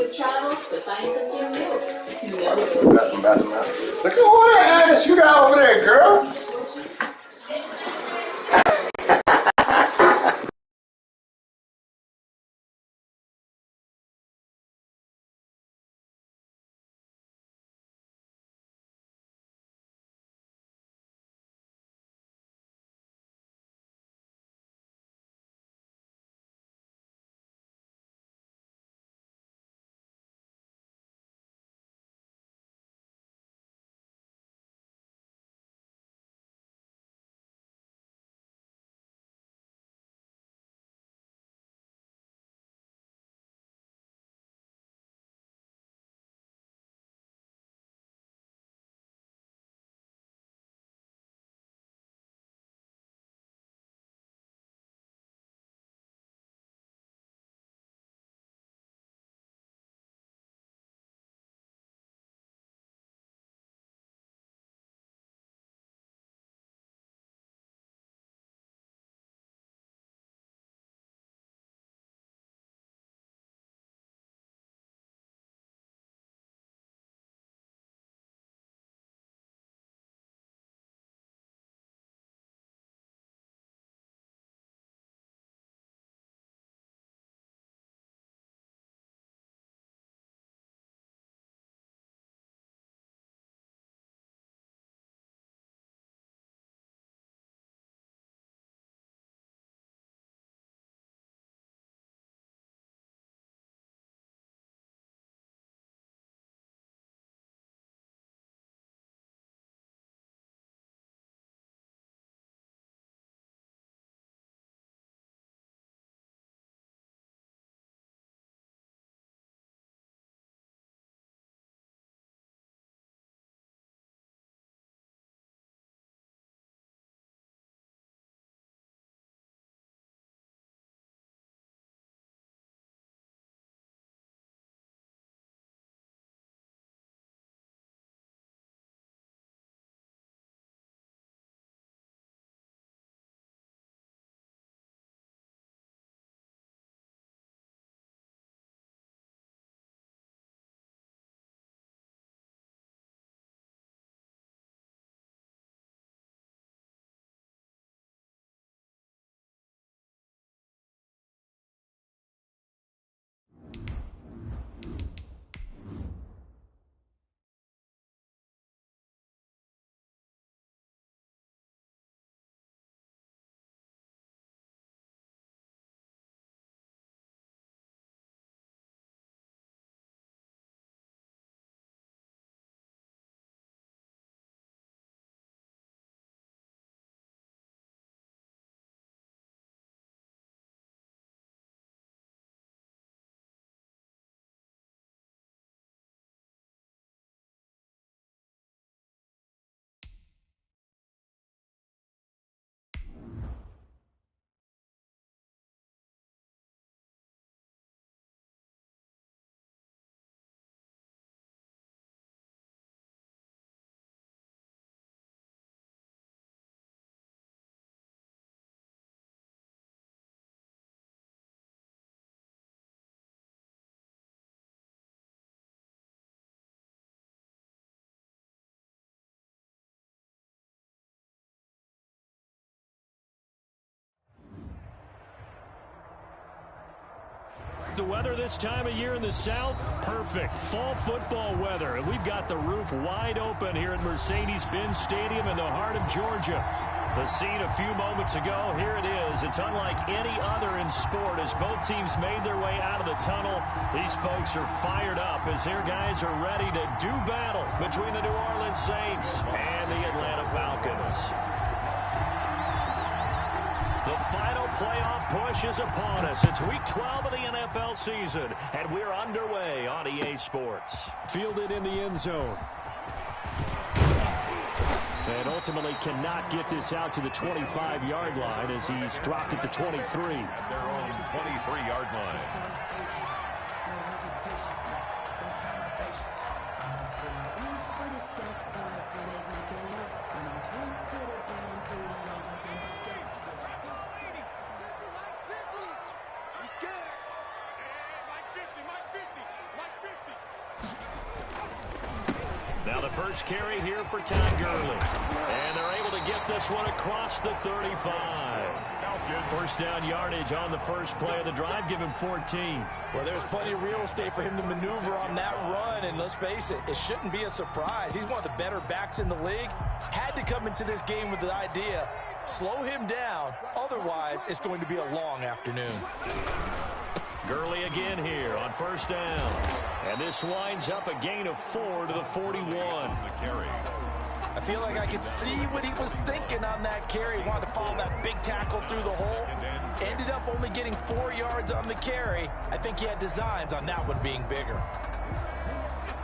to travel to find something new. You know Bathroom. Look at what ass you got over there, girl. The weather this time of year in the South, perfect. Fall football weather. And we've got the roof wide open here at Mercedes-Benz Stadium in the heart of Georgia. The scene a few moments ago, here it is. It's unlike any other in sport as both teams made their way out of the tunnel. These folks are fired up as their guys are ready to do battle between the New Orleans Saints and the Atlanta Falcons. The final playoff push is upon us. It's Week 12 of the NFL season, and we're underway on EA Sports. Fielded in the end zone. And ultimately cannot get this out to the 25-yard line as he's dropped at the 23. Their own 23-yard line. Like 50. Now the first carry here for Todd Gurley. And they're able to get this one across the 35. First down yardage on the first play of the drive. Give him 14. Well, there's plenty of real estate for him to maneuver on that run. And let's face it, it shouldn't be a surprise. He's one of the better backs in the league. Had to come into this game with the idea, slow him down. Otherwise, it's going to be a long afternoon. Gurley again here on first down. And this winds up a gain of 4 to the 41. The carry. I feel like I could see what he was thinking on that carry. He wanted to follow that big tackle through the hole. Ended up only getting 4 yards on the carry. I think he had designs on that one being bigger.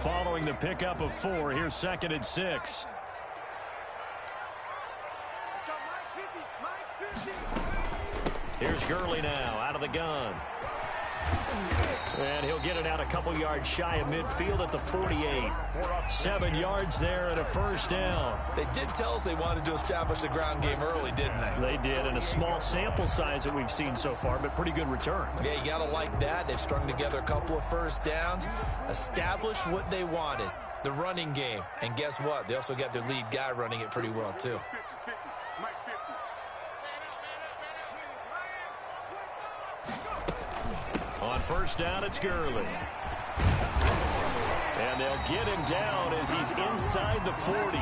Following the pickup of 4, here's 2nd and 6. Here's Gurley now out of the gun. And he'll get it out a couple yards shy of midfield at the 48. 7 yards there and a first down. They did tell us they wanted to establish the ground game early, didn't they? They did, and a small sample size that we've seen so far, but pretty good return. Yeah, you got to like that. They've strung together a couple of first downs, established what they wanted, the running game. And guess what? They also got their lead guy running it pretty well, too. On first down, it's Gurley. And they'll get him down as he's inside the 40.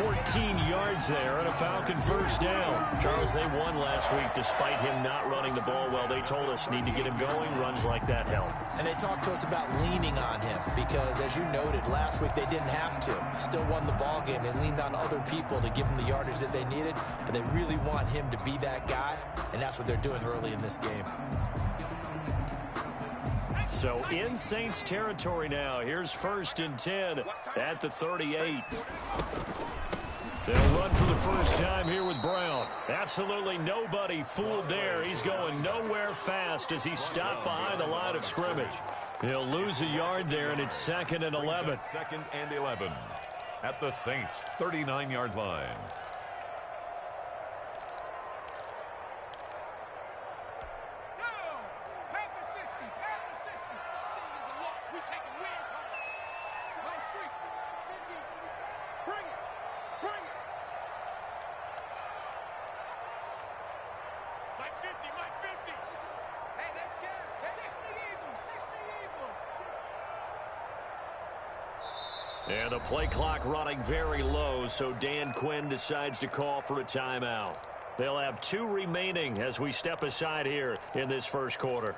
14 yards there and a Falcon first down. Charles, they won last week despite him not running the ball well. They told us need to get him going. Runs like that help. And they talked to us about leaning on him because, as you noted, last week they didn't have to. Still won the ball game. They leaned on other people to give them the yardage that they needed, but they really want him to be that guy, and that's what they're doing early in this game. So in Saints territory now. Here's 1st and 10 at the 38. They'll run for the first time here with Brown. Absolutely nobody fooled there. He's going nowhere fast as he's stopped behind the line of scrimmage. He'll lose a yard there, and it's 2nd and 11. 2nd and 11 at the Saints' 39-yard line. And the play clock running very low, so Dan Quinn decides to call for a timeout. They'll have 2 remaining as we step aside here in this first quarter.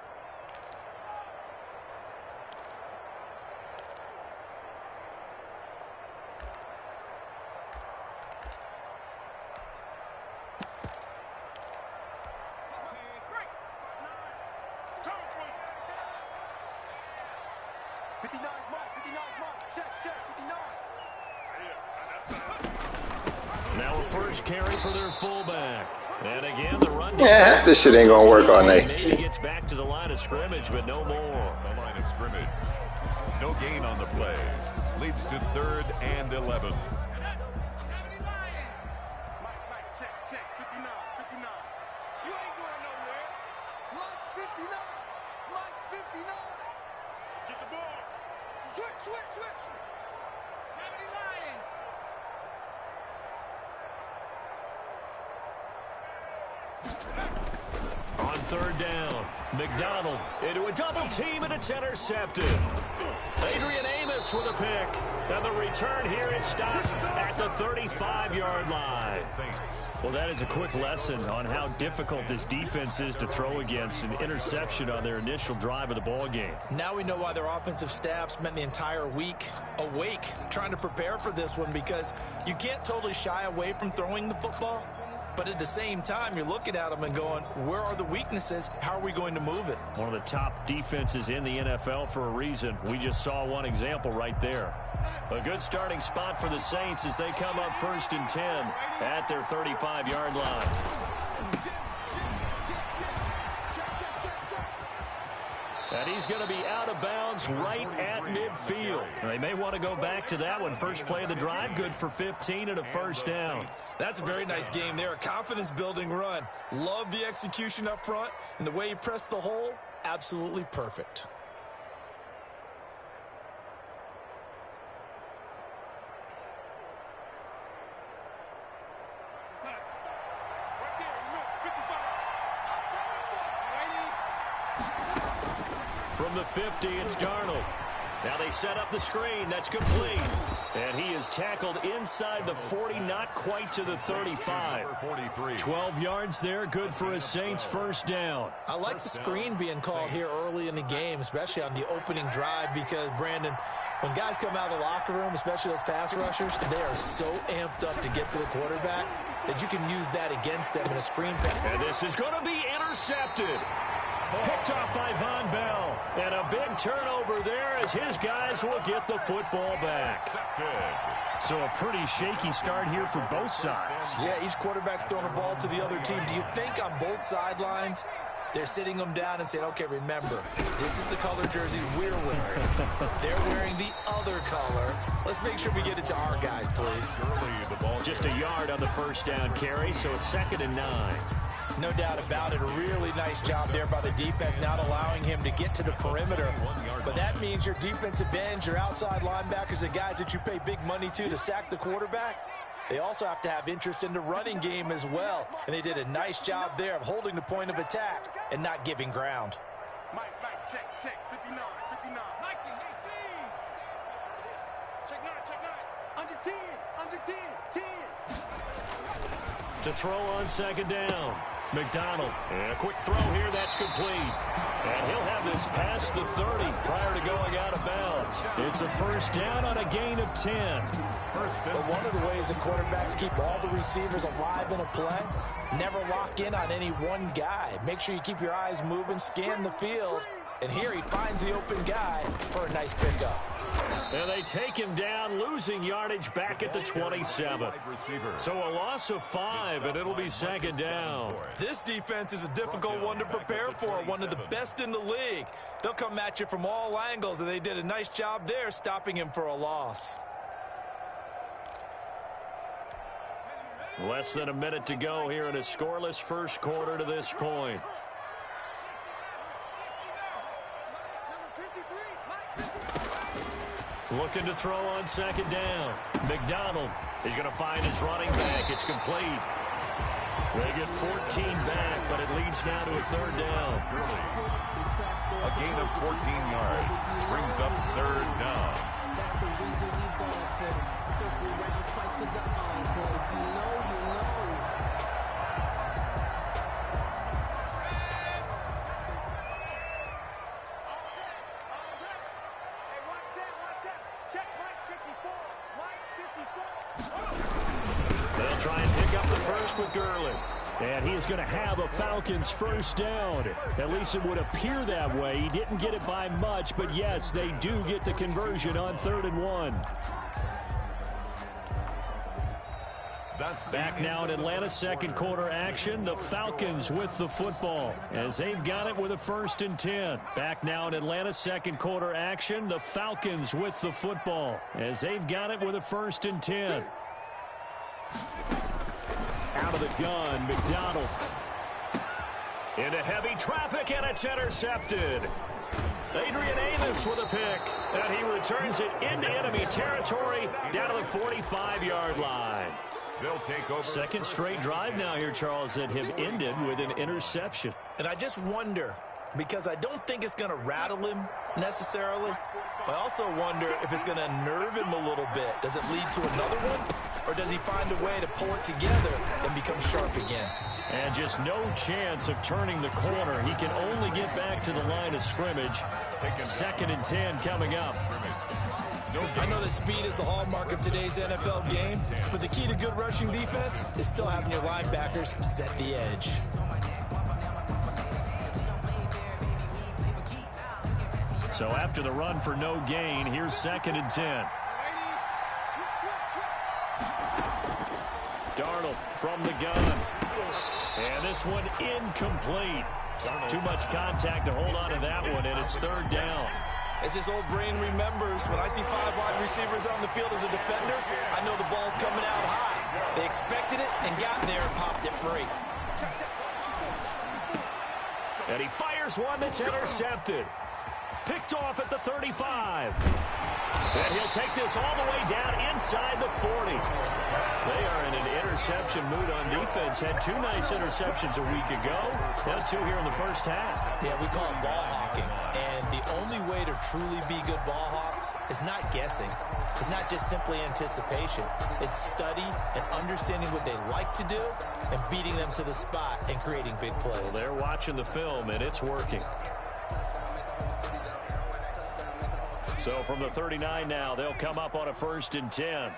Now a first carry for their fullback. And again, the run. Yeah, this shit ain't gonna work all night. Maybe gets back to the line of scrimmage, but no more. The line of scrimmage. No gain on the play. Leads to 3rd and 11. On 3rd down, McDonald into a double team, and it's intercepted. Adrian Amos with a pick. And the return here is stopped at the 35-yard line. Well, that is a quick lesson on how difficult this defense is to throw against. An interception on their initial drive of the ball game. Now we know why their offensive staff spent the entire week awake trying to prepare for this one, because you can't totally shy away from throwing the football. But at the same time, you're looking at them and going, where are the weaknesses? How are we going to move it? One of the top defenses in the NFL for a reason. We just saw one example right there. A good starting spot for the Saints as they come up 1st and 10 at their 35-yard line. And he's going to be out of bounds right at midfield. They may want to go back to that one. First play of the drive, good for 15 and a first down. That's a very nice game there. A confidence-building run. Love the execution up front, and the way he pressed the hole, absolutely perfect. from the 50, it's Darnold. Now they set up the screen. That's complete. And he is tackled inside the 40, not quite to the 35. 12 yards there, good for a Saints first down. I like the screen being called here early in the game, especially on the opening drive, because, Brandon, when guys come out of the locker room, especially those pass rushers, they are so amped up to get to the quarterback that you can use that against them in a screen pass. And this is going to be intercepted. Picked off by Von Bell. And a big turnover there as his guys will get the football back. So a pretty shaky start here for both sides. Yeah, each quarterback's throwing a ball to the other team. Do you think on both sidelines they're sitting them down and saying, okay, remember, this is the color jersey we're wearing. They're wearing the other color. Let's make sure we get it to our guys, please. Just a yard on the first down carry, so it's 2nd and 9. No doubt about it. A really nice job there by the defense, not allowing him to get to the perimeter. But that means your defensive ends, your outside linebackers, the guys that you pay big money to sack the quarterback, they also have to have interest in the running game as well. And they did a nice job there of holding the point of attack and not giving ground. Mike, check, 59, 59. Mike, 18. Check 9. Under 10, 10. To throw on 2nd down. McDonald. And a quick throw here. That's complete. And he'll have this past the 30 prior to going out of bounds. It's a first down on a gain of 10. But one of the ways that quarterbacks keep all the receivers alive in a play, never lock in on any one guy. Make sure you keep your eyes moving, scan the field. And here he finds the open guy for a nice pickup. And they take him down, losing yardage back at the 27. So a loss of 5, and it'll be 2nd down. This defense is a difficult one to prepare for, one of the best in the league. They'll come at you from all angles, and they did a nice job there stopping him for a loss. Less than a minute to go here in a scoreless first quarter to this point. Looking to throw on 2nd down. McDonald is going to find his running back. It's complete. They get 14 back, but it leads now to a 3rd down. A gain of 14 yards brings up 3rd down. That's the reason we ball for them. Circle around twice for the encore. If you know, you know. They'll try and pick up the first with Gurley. And he is going to have a Falcons first down. At least it would appear that way. He didn't get it by much, but yes, they do get the conversion on 3rd and 1. Back now in Atlanta, second quarter action. The Falcons with the football as they've got it with a 1st and 10. Back now in Atlanta, second quarter action. The Falcons with the football as they've got it with a 1st and 10. Out of the gun, McDonald. Into heavy traffic, and it's intercepted. Adrian Amos with a pick, and he returns it into enemy territory down to the 45-yard line. They'll take over. Second straight drive now here, Charles, that have ended with an interception. And I just wonder, because I don't think it's going to rattle him necessarily, but I also wonder if it's going to nerve him a little bit. Does it lead to another one, or does he find a way to pull it together and become sharp again? And just no chance of turning the corner. He can only get back to the line of scrimmage. 2nd and 10 coming up. I know that speed is the hallmark of today's NFL game, but the key to good rushing defense is still having your linebackers set the edge. So after the run for no gain, here's 2nd and 10. Darnold from the gun. And this one incomplete. Too much contact to hold on to that one, and it's 3rd down. As this old brain remembers, when I see 5 wide receivers on the field as a defender, I know the ball's coming out high. They expected it and got there and popped it free. And he fires one that's intercepted. Picked off at the 35. And he'll take this all the way down inside the 40. They are in an interception mood on defense. Had 2 nice interceptions a week ago. Now 2 here in the first half. Yeah, we call it ball hawking. And the only way to truly be good ball hawks is not guessing. It's not just simply anticipation. It's study and understanding what they like to do and beating them to the spot and creating big plays. Well, they're watching the film, and it's working. So from the 39 now, they'll come up on a 1st and 10.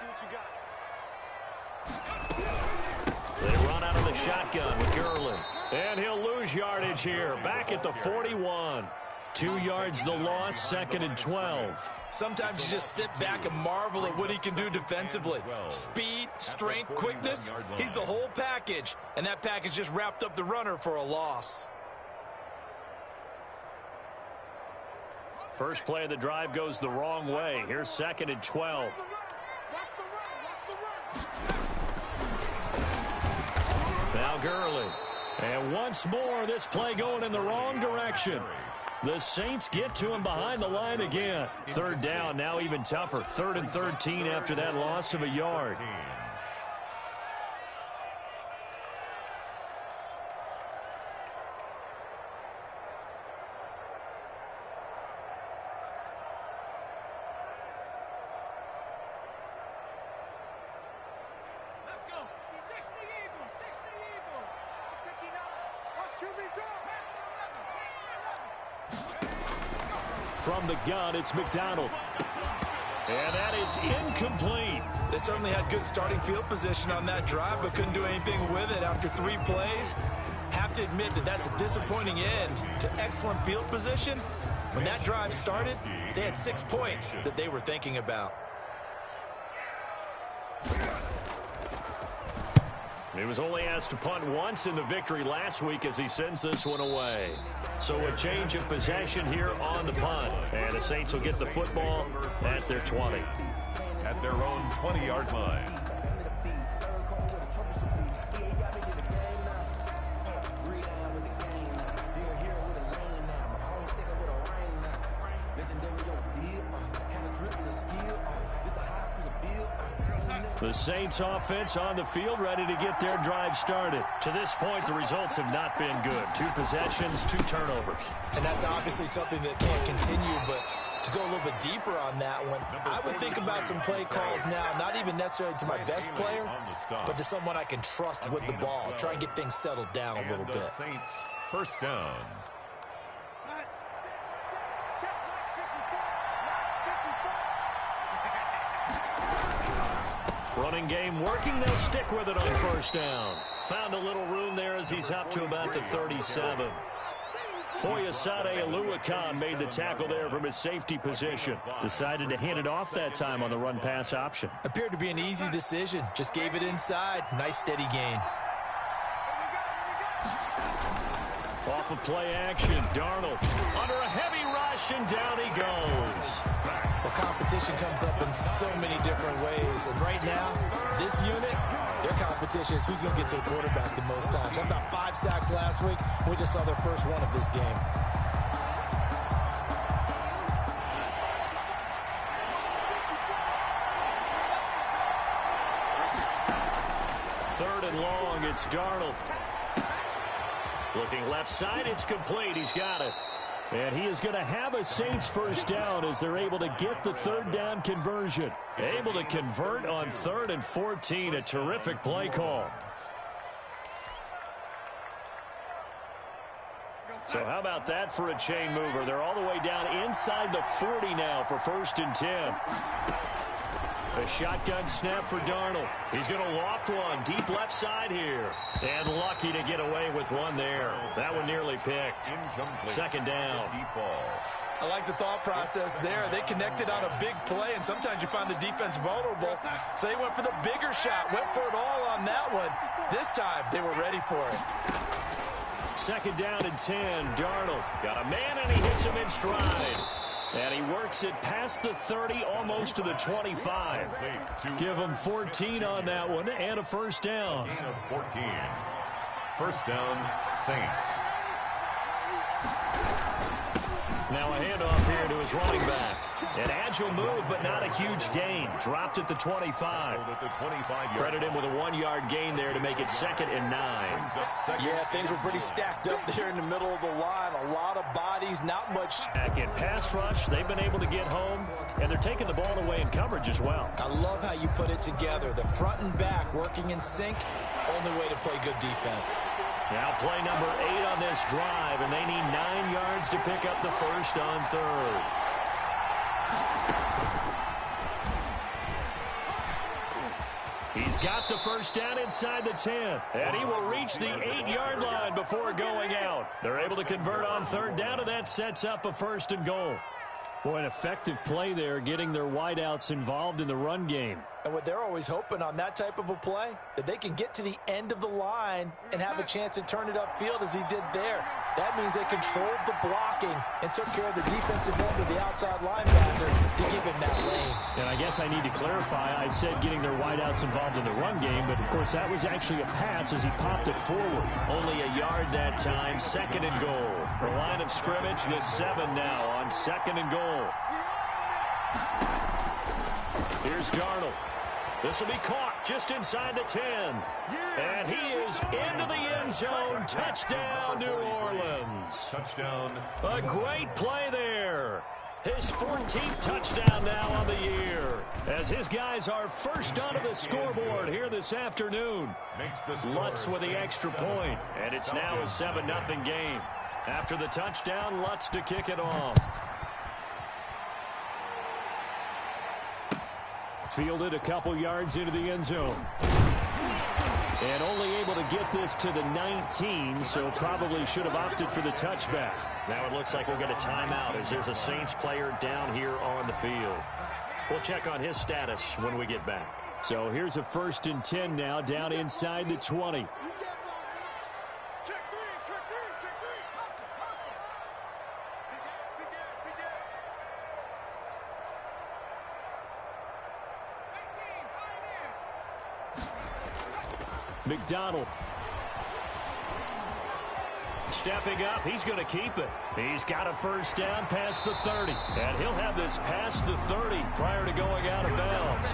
They run out of the shotgun with Gurley. And he'll lose yardage here. Back at the 41. 2 yards the loss, 2nd and 12. Sometimes you just sit back and marvel at what he can do defensively. Speed, strength, quickness. He's the whole package. And that package just wrapped up the runner for a loss. First play of the drive goes the wrong way. Here's 2nd and 12. Now Gurley. And once more, this play going in the wrong direction. The Saints get to him behind the line again. 3rd down, now even tougher. 3rd and 13 after that loss of a yard. From the gun, it's McDonald. And that is incomplete. They certainly had good starting field position on that drive, but couldn't do anything with it after 3 plays. Have to admit that that's a disappointing end to excellent field position. When that drive started, they had 6 points that they were thinking about. He was only asked to punt once in the victory last week as he sends this one away. So a change of possession here on the punt. And the Saints will get the football at their 20. At their own 20-yard line. The Saints offense on the field, ready to get their drive started. To this point, the results have not been good. 2 possessions, 2 turnovers. And that's obviously something that can't continue, but to go a little bit deeper on that one, I would think about some play calls now, not even necessarily to my best player, but to someone I can trust with the ball. Try and get things settled down a little bit. Saints, 1st down. Running game working. They'll stick with it on 1st down. Found a little room there as he's up to about the 37. Foyesade Oluwakan made the tackle there from his safety position. Decided to hand it off that time on the run-pass option. Appeared to be an easy decision. Just gave it inside. Nice steady gain. Off of play action, Darnold under a heavy rush, and down he goes. Well, competition comes up in so many different ways. And right now, this unit, their competition is who's going to get to the quarterback the most times. Had about 5 sacks last week. We just saw their first one of this game. Third and long, it's Darnold. Looking left side, it's complete. He's got it. And he is going to have a Saints 1st down as they're able to get the 3rd down conversion. Able to convert on 3rd and 14. A terrific play call. So how about that for a chain mover? They're all the way down inside the 40 now for 1st and 10. A shotgun snap for Darnold. He's going to loft one deep left side here. And lucky to get away with one there. That one nearly picked. 2nd down. I like the thought process there. They connected on a big play, and sometimes you find the defense vulnerable. So they went for the bigger shot, went for it all on that one. This time, they were ready for it. 2nd down and 10. Darnold got a man, and he hits him in stride. And he works it past the 30, almost to the 25. Give him 14 on that one, and a 1st down. 14. 1st down, Saints. Now a handoff here to his running back. And gradual move, but not a huge gain. Dropped at the 25. Credit him with a 1-yard gain there to make it 2nd and 9. Yeah, things were pretty stacked up there in the middle of the line. A lot of bodies, not much. Back in pass rush, they've been able to get home, and they're taking the ball away in coverage as well. I love how you put it together. The front and back working in sync, only way to play good defense. Now play number 8 on this drive, and they need 9 yards to pick up the first on 3rd. He's got the first down inside the 10, and he will reach the 8-yard line before going out. They're able to convert on 3rd down, and that sets up a 1st and goal. Boy, an effective play there, getting their wideouts involved in the run game. And what they're always hoping on that type of a play, that they can get to the end of the line and have a chance to turn it upfield as he did there. That means they controlled the blocking and took care of the defensive end of the outside linebacker to give him that lane. And I guess I need to clarify, I said getting their wideouts involved in the run game, but of course that was actually a pass as he popped it forward. Only a yard that time, 2nd and goal. The line of scrimmage, the 7 now on 2nd and goal. Here's Darnold. This will be caught just inside the 10. And he is into the end zone. Touchdown, New Orleans. Touchdown. A great play there. His 14th touchdown now on the year, as his guys are first onto the scoreboard here this afternoon. Lutz with the extra point, and it's now a 7-0 game. After the touchdown, Lutz to kick it off. Fielded a couple yards into the end zone. And only able to get this to the 19, so probably should have opted for the touchback. Now it looks like we'll get a timeout as there's a Saints player down here on the field. We'll check on his status when we get back. So here's a 1st and 10 now, down inside the 20. McDonald. Stepping up, he's going to keep it. He's got a first down past the 30. And he'll have this past the 30 prior to going out of bounds.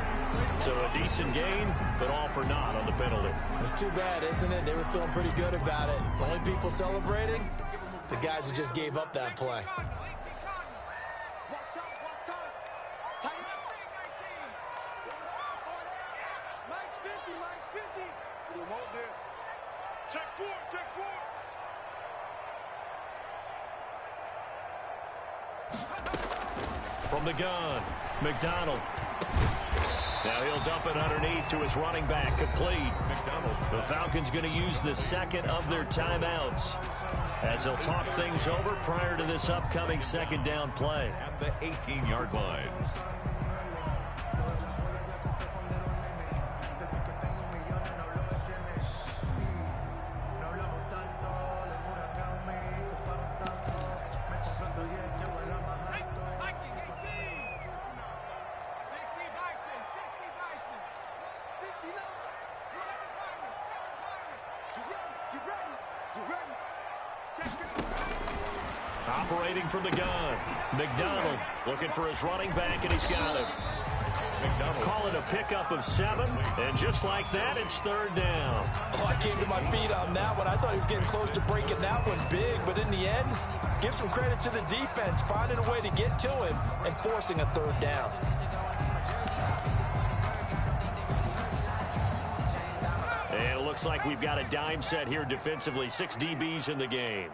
So a decent gain, but all for naught on the penalty. It's too bad, isn't it? They were feeling pretty good about it. The only people celebrating, the guys who just gave up that play. From the gun, McDonald. Now he'll dump it underneath to his running back, complete. The Falcons going to use the 2nd of their timeouts as they'll talk things over prior to this upcoming 2nd down play. At the 18-yard line. Operating from the gun, McDonald looking for his running back, and he's got him. McDonald call it a pickup of 7, and just like that, it's 3rd down. Oh, I came to my feet on that one. I thought he was getting close to breaking that one big, but in the end, give some credit to the defense, finding a way to get to him and forcing a 3rd down. And it looks like we've got a dime set here defensively. 6 DBs in the game.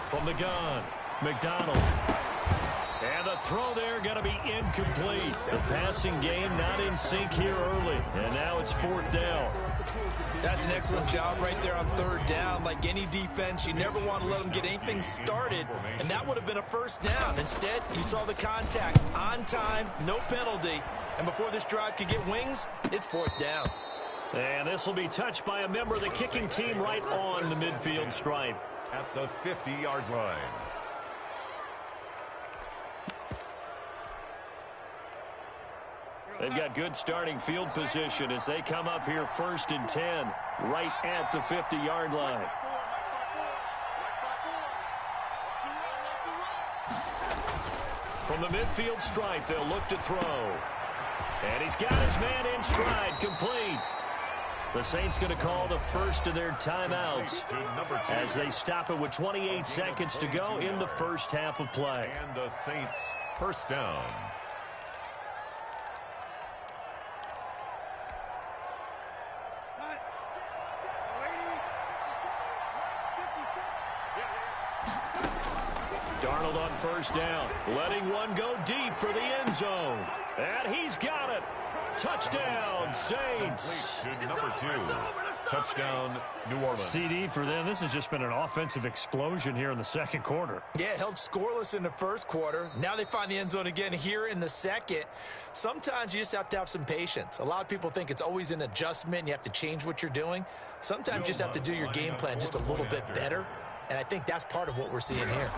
From the gun, McDonald. And the throw there going to be incomplete. The passing game not in sync here early. And now it's 4th down. That's an excellent job right there on 3rd down. Like any defense, you never want to let them get anything started. And that would have been a 1st down. Instead, you saw the contact on time, no penalty. And before this drive could get wings, it's 4th down. And this will be touched by a member of the kicking team right on the midfield stripe. At the 50-yard line. They've got good starting field position as they come up here 1st and 10, right at the 50-yard line. From the midfield stripe, they'll look to throw. And he's got his man in stride, complete. The Saints going to call the first of their timeouts as they stop it with 28 seconds to go in the first half of play. And the Saints first down. Darnold on first down, letting one go deep for the end zone. And he's got it. Touchdown, Saints. To number 2. Touchdown, New Orleans. CD for them. This has just been an offensive explosion here in the second quarter. Yeah, held scoreless in the first quarter. Now they find the end zone again here in the second. Sometimes you just have to have some patience. A lot of people think it's always an adjustment. You have to change what you're doing. Sometimes you just have to do your game plan just a little bit better. And I think that's part of what we're seeing here.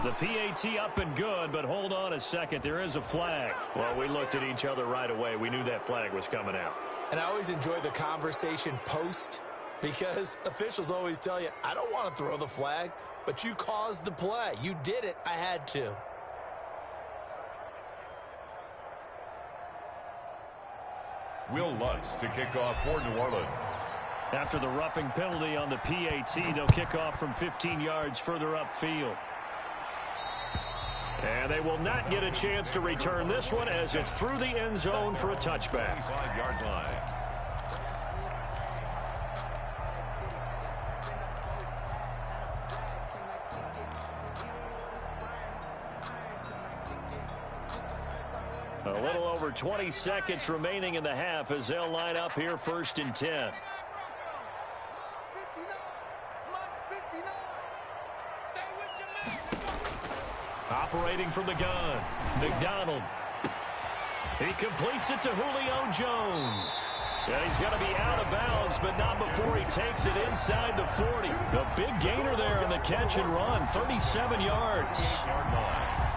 The PAT up and good, but hold on a second. There is a flag. Well, we looked at each other right away. We knew that flag was coming out. And I always enjoy the conversation post because officials always tell you, I don't want to throw the flag, but you caused the play. You did it. I had to. Will Lutz to kick off for New Orleans. After the roughing penalty on the PAT, they'll kick off from 15 yards further upfield. And they will not get a chance to return this one as it's through the end zone for a touchback. 5-yard line. A little over 20 seconds remaining in the half as they'll line up here first and 10. Operating from the gun, McDonald. He completes it to Julio Jones. And he's going to be out of bounds, but not before he takes it inside the 40. A big gainer there on the catch and run, 37 yards. 8-yard line.